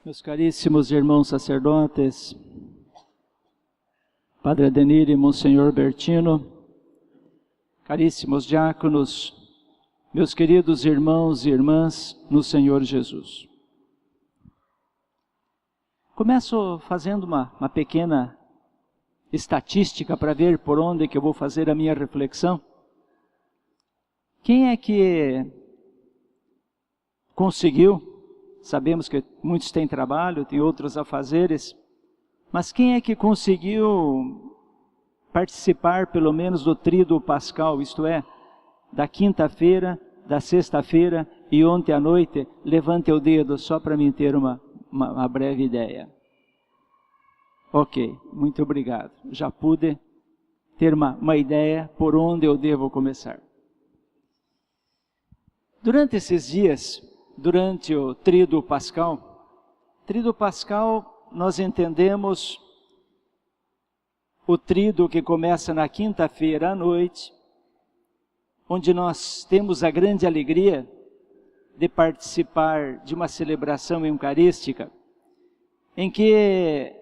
Meus caríssimos irmãos sacerdotes, Padre Adenir e Monsenhor Bertino, caríssimos diáconos, meus queridos irmãos e irmãs no Senhor Jesus. Começo fazendo uma pequena estatística para ver por onde que eu vou fazer a minha reflexão. Quem é que conseguiu? Sabemos que muitos têm trabalho, tem outros afazeres, mas quem é que conseguiu participar pelo menos do tríduo pascal, isto é, da quinta-feira, da sexta-feira e ontem à noite? Levante o dedo só para mim ter uma breve ideia. Ok, muito obrigado. Já pude ter uma ideia por onde eu devo começar. Durante esses dias, durante o tríduo pascal nós entendemos o tríduo que começa na quinta-feira à noite, onde nós temos a grande alegria de participar de uma celebração eucarística, em que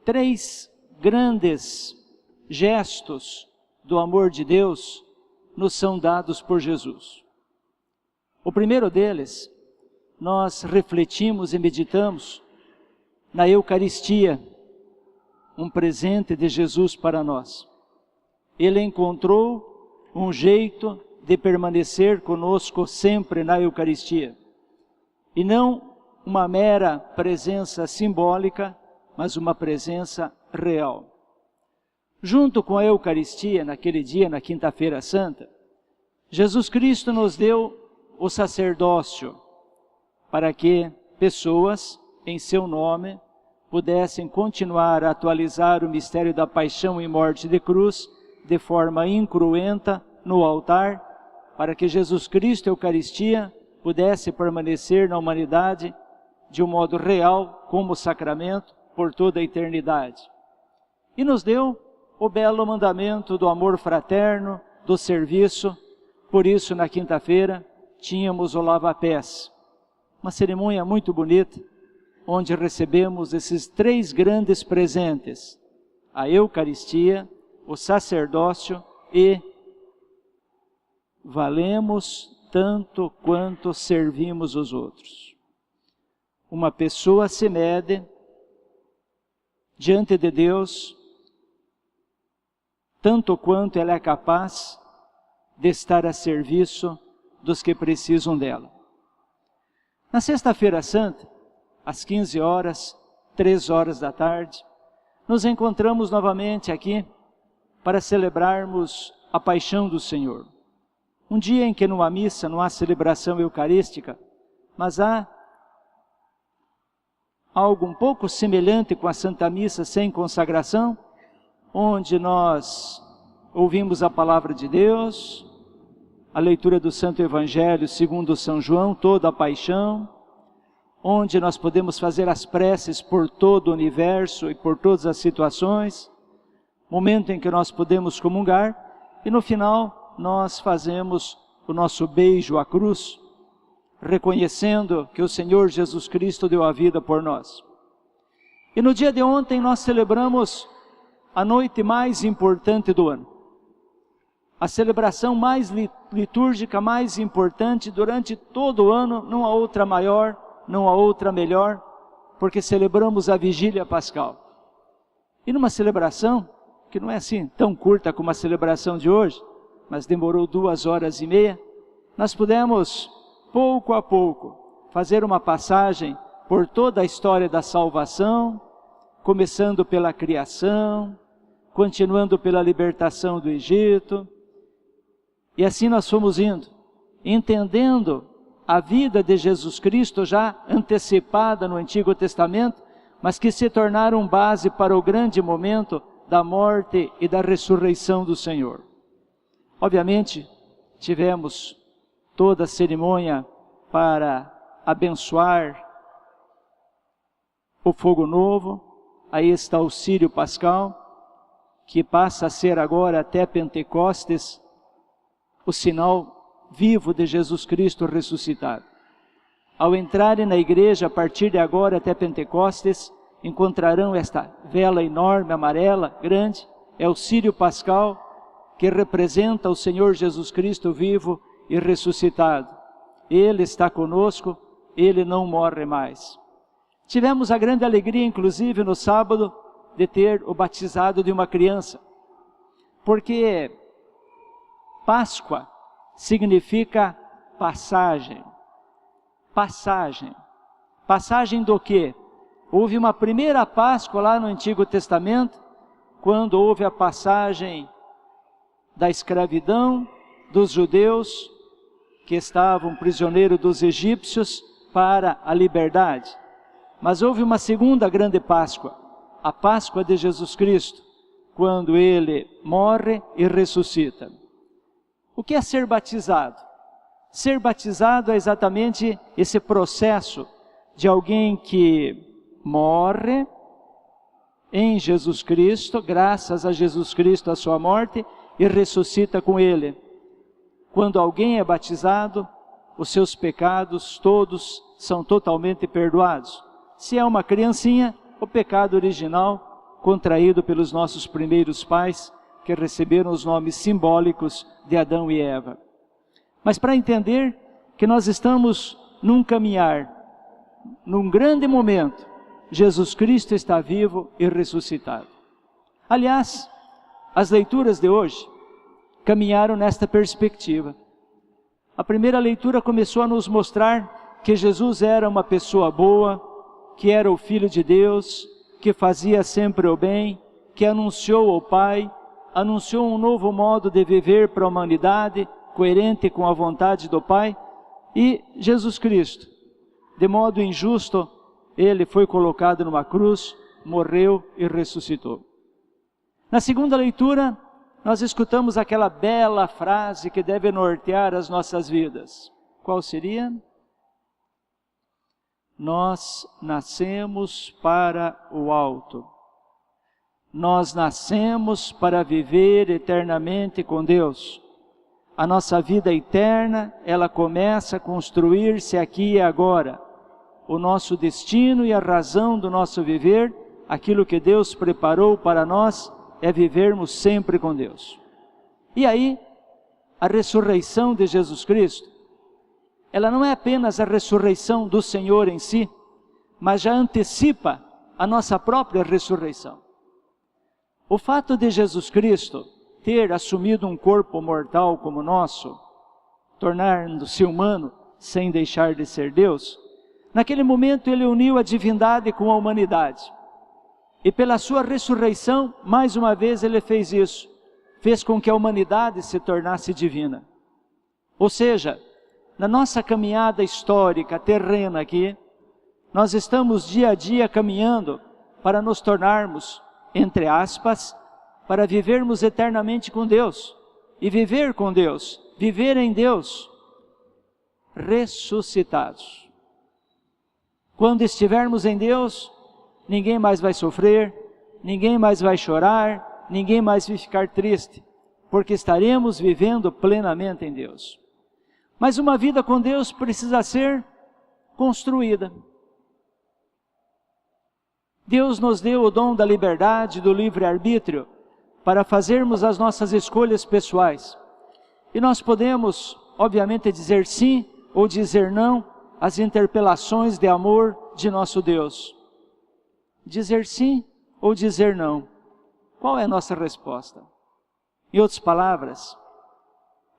três grandes gestos do amor de Deus nos são dados por Jesus. O primeiro deles, nós refletimos e meditamos na Eucaristia, um presente de Jesus para nós. Ele encontrou um jeito de permanecer conosco sempre na Eucaristia, e não uma mera presença simbólica, mas uma presença real. Junto com a Eucaristia, naquele dia, na Quinta-feira Santa, Jesus Cristo nos deu o sacerdócio, para que pessoas, em seu nome, pudessem continuar a atualizar o mistério da paixão e morte de cruz, de forma incruenta no altar, para que Jesus Cristo, a Eucaristia, pudesse permanecer na humanidade de um modo real, como sacramento, por toda a eternidade. E nos deu o belo mandamento do amor fraterno, do serviço. Por isso, na quinta-feira, tínhamos o lava-pés, uma cerimônia muito bonita, onde recebemos esses três grandes presentes: a Eucaristia, o sacerdócio e valemos tanto quanto servimos os outros. Uma pessoa se mede diante de Deus tanto quanto ela é capaz de estar a serviço dos que precisam dela. Na sexta-feira santa, às 15 horas, 3 horas da tarde, nos encontramos novamente aqui para celebrarmos a paixão do Senhor. Um dia em que numa missa não há celebração eucarística, mas há algo um pouco semelhante com a Santa Missa sem consagração, onde nós ouvimos a palavra de Deus, a leitura do Santo Evangelho segundo São João, toda a paixão, onde nós podemos fazer as preces por todo o universo e por todas as situações, momento em que nós podemos comungar, e no final nós fazemos o nosso beijo à cruz, reconhecendo que o Senhor Jesus Cristo deu a vida por nós. E no dia de ontem nós celebramos a noite mais importante do ano, a celebração mais litúrgica, mais importante durante todo o ano. Não há outra maior, não há outra melhor, porque celebramos a Vigília Pascal. E numa celebração, que não é assim tão curta como a celebração de hoje, mas demorou 2 horas e meia, nós pudemos, pouco a pouco, fazer uma passagem por toda a história da salvação, começando pela criação, continuando pela libertação do Egito. E assim nós fomos indo, entendendo a vida de Jesus Cristo já antecipada no Antigo Testamento, mas que se tornaram base para o grande momento da morte e da ressurreição do Senhor. Obviamente, tivemos toda a cerimônia para abençoar o fogo novo. Aí está o Círio Pascal, que passa a ser agora até Pentecostes, o sinal vivo de Jesus Cristo ressuscitado. Ao entrarem na igreja, a partir de agora até Pentecostes, encontrarão esta vela enorme, amarela, grande, é o círio pascal, que representa o Senhor Jesus Cristo vivo e ressuscitado. Ele está conosco, Ele não morre mais. Tivemos a grande alegria, inclusive, no sábado, de ter o batizado de uma criança, porque Páscoa significa passagem. Passagem. Passagem do quê? Houve uma primeira Páscoa lá no Antigo Testamento, quando houve a passagem da escravidão dos judeus, que estavam prisioneiros dos egípcios, para a liberdade. Mas houve uma segunda grande Páscoa, a Páscoa de Jesus Cristo, quando Ele morre e ressuscita. O que é ser batizado? Ser batizado é exatamente esse processo de alguém que morre em Jesus Cristo, graças a Jesus Cristo, a sua morte, e ressuscita com Ele. Quando alguém é batizado, os seus pecados todos são totalmente perdoados. Se é uma criancinha, o pecado original contraído pelos nossos primeiros pais, que receberam os nomes simbólicos de Adão e Eva. Mas para entender que nós estamos num caminhar, num grande momento, Jesus Cristo está vivo e ressuscitado. Aliás, as leituras de hoje caminharam nesta perspectiva. A primeira leitura começou a nos mostrar que Jesus era uma pessoa boa, que era o Filho de Deus, que fazia sempre o bem, que anunciou ao Pai, anunciou um novo modo de viver para a humanidade, coerente com a vontade do Pai, e Jesus Cristo, de modo injusto, Ele foi colocado numa cruz, morreu e ressuscitou. Na segunda leitura, nós escutamos aquela bela frase que deve nortear as nossas vidas. Qual seria? Nós nascemos para o alto. Nós nascemos para viver eternamente com Deus. A nossa vida eterna, ela começa a construir-se aqui e agora. O nosso destino e a razão do nosso viver, aquilo que Deus preparou para nós, é vivermos sempre com Deus. E aí, a ressurreição de Jesus Cristo, ela não é apenas a ressurreição do Senhor em si, mas já antecipa a nossa própria ressurreição. O fato de Jesus Cristo ter assumido um corpo mortal como o nosso, tornando-se humano sem deixar de ser Deus, naquele momento Ele uniu a divindade com a humanidade. E pela sua ressurreição, mais uma vez Ele fez isso. Fez com que a humanidade se tornasse divina. Ou seja, na nossa caminhada histórica, terrena aqui, nós estamos dia a dia caminhando para nos tornarmos, entre aspas, para vivermos eternamente com Deus. E viver com Deus, viver em Deus, ressuscitados. Quando estivermos em Deus, ninguém mais vai sofrer, ninguém mais vai chorar, ninguém mais vai ficar triste, porque estaremos vivendo plenamente em Deus. Mas uma vida com Deus precisa ser construída. Deus nos deu o dom da liberdade, do livre-arbítrio, para fazermos as nossas escolhas pessoais. E nós podemos, obviamente, dizer sim ou dizer não às interpelações de amor de nosso Deus. Dizer sim ou dizer não. Qual é a nossa resposta? Em outras palavras,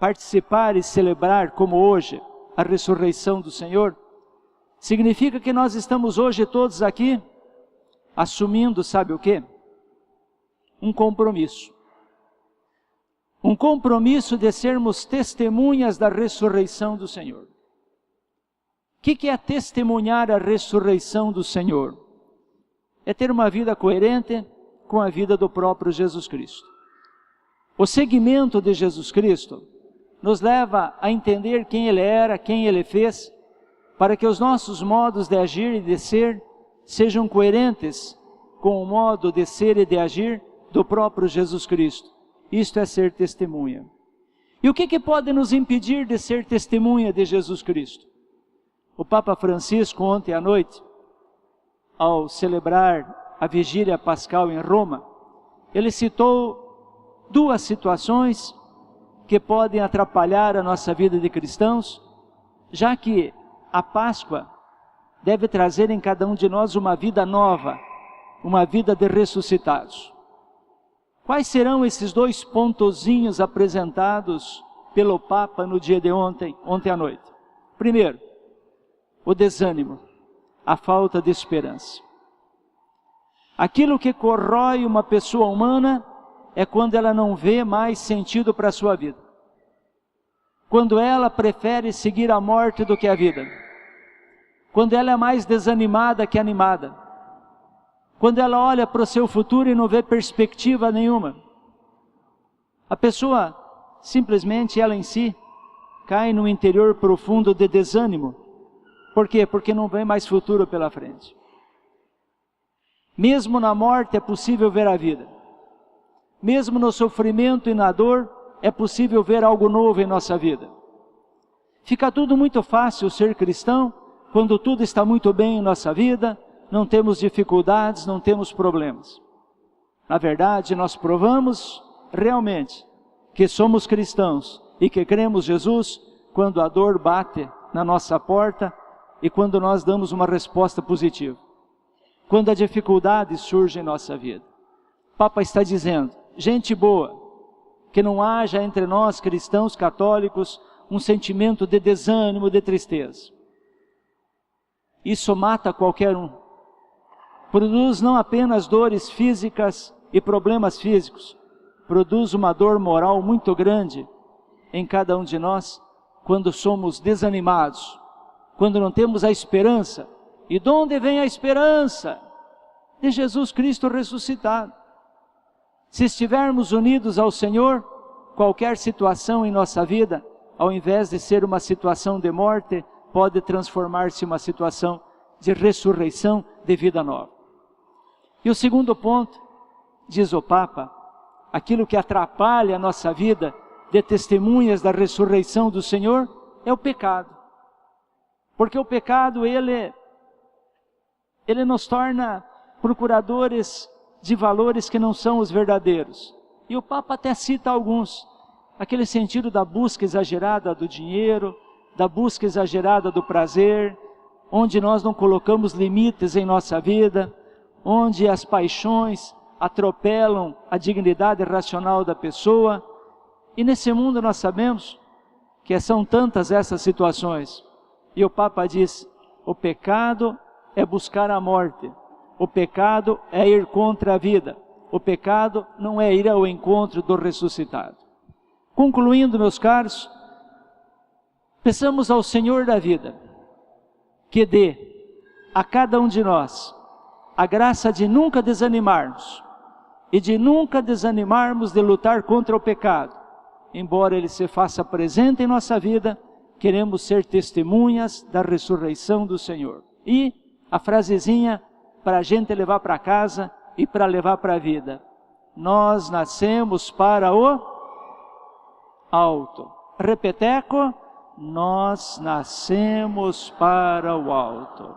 participar e celebrar como hoje a ressurreição do Senhor, significa que nós estamos hoje todos aqui assumindo, sabe o quê? Um compromisso. Um compromisso de sermos testemunhas da ressurreição do Senhor. O que é testemunhar a ressurreição do Senhor? É ter uma vida coerente com a vida do próprio Jesus Cristo. O seguimento de Jesus Cristo nos leva a entender quem Ele era, quem Ele fez, para que os nossos modos de agir e de ser sejam coerentes com o modo de ser e de agir do próprio Jesus Cristo. Isto é ser testemunha. E o que pode nos impedir de ser testemunha de Jesus Cristo? O Papa Francisco, ontem à noite, ao celebrar a vigília pascal em Roma, ele citou duas situações que podem atrapalhar a nossa vida de cristãos, já que a Páscoa deve trazer em cada um de nós uma vida nova, uma vida de ressuscitados. Quais serão esses dois pontozinhos apresentados pelo Papa no dia de ontem à noite? Primeiro, o desânimo, a falta de esperança. Aquilo que corrói uma pessoa humana é quando ela não vê mais sentido para a sua vida. Quando ela prefere seguir a morte do que a vida. Quando ela é mais desanimada que animada. Quando ela olha para o seu futuro e não vê perspectiva nenhuma. A pessoa, simplesmente ela em si, cai num interior profundo de desânimo. Por quê? Porque não vê mais futuro pela frente. Mesmo na morte é possível ver a vida. Mesmo no sofrimento e na dor, é possível ver algo novo em nossa vida. Fica tudo muito fácil ser cristão, quando tudo está muito bem em nossa vida, não temos dificuldades, não temos problemas. Na verdade, nós provamos realmente que somos cristãos e que cremos Jesus quando a dor bate na nossa porta e quando nós damos uma resposta positiva. Quando a dificuldade surge em nossa vida. O Papa está dizendo, gente boa, que não haja entre nós cristãos católicos um sentimento de desânimo, de tristeza. Isso mata qualquer um. Produz não apenas dores físicas e problemas físicos, produz uma dor moral muito grande em cada um de nós, quando somos desanimados, quando não temos a esperança. E de onde vem a esperança? De Jesus Cristo ressuscitado. Se estivermos unidos ao Senhor, qualquer situação em nossa vida, ao invés de ser uma situação de morte, pode transformar-se em uma situação de ressurreição, de vida nova. E o segundo ponto, diz o Papa, aquilo que atrapalha a nossa vida de testemunhas da ressurreição do Senhor, é o pecado. Porque o pecado, ele nos torna procuradores de valores que não são os verdadeiros. E o Papa até cita alguns. Aquele sentido da busca exagerada do dinheiro, da busca exagerada do prazer, onde nós não colocamos limites em nossa vida, onde as paixões atropelam a dignidade racional da pessoa. E nesse mundo nós sabemos que são tantas essas situações. E o Papa diz, o pecado é buscar a morte. O pecado é ir contra a vida. O pecado não é ir ao encontro do ressuscitado. Concluindo, meus caros, peçamos ao Senhor da vida que dê a cada um de nós a graça de nunca desanimarmos e de nunca desanimarmos de lutar contra o pecado. Embora ele se faça presente em nossa vida, queremos ser testemunhas da ressurreição do Senhor. E a frasezinha para a gente levar para casa e para levar para a vida. Nós nascemos para o alto. Repeteco, nós nascemos para o alto.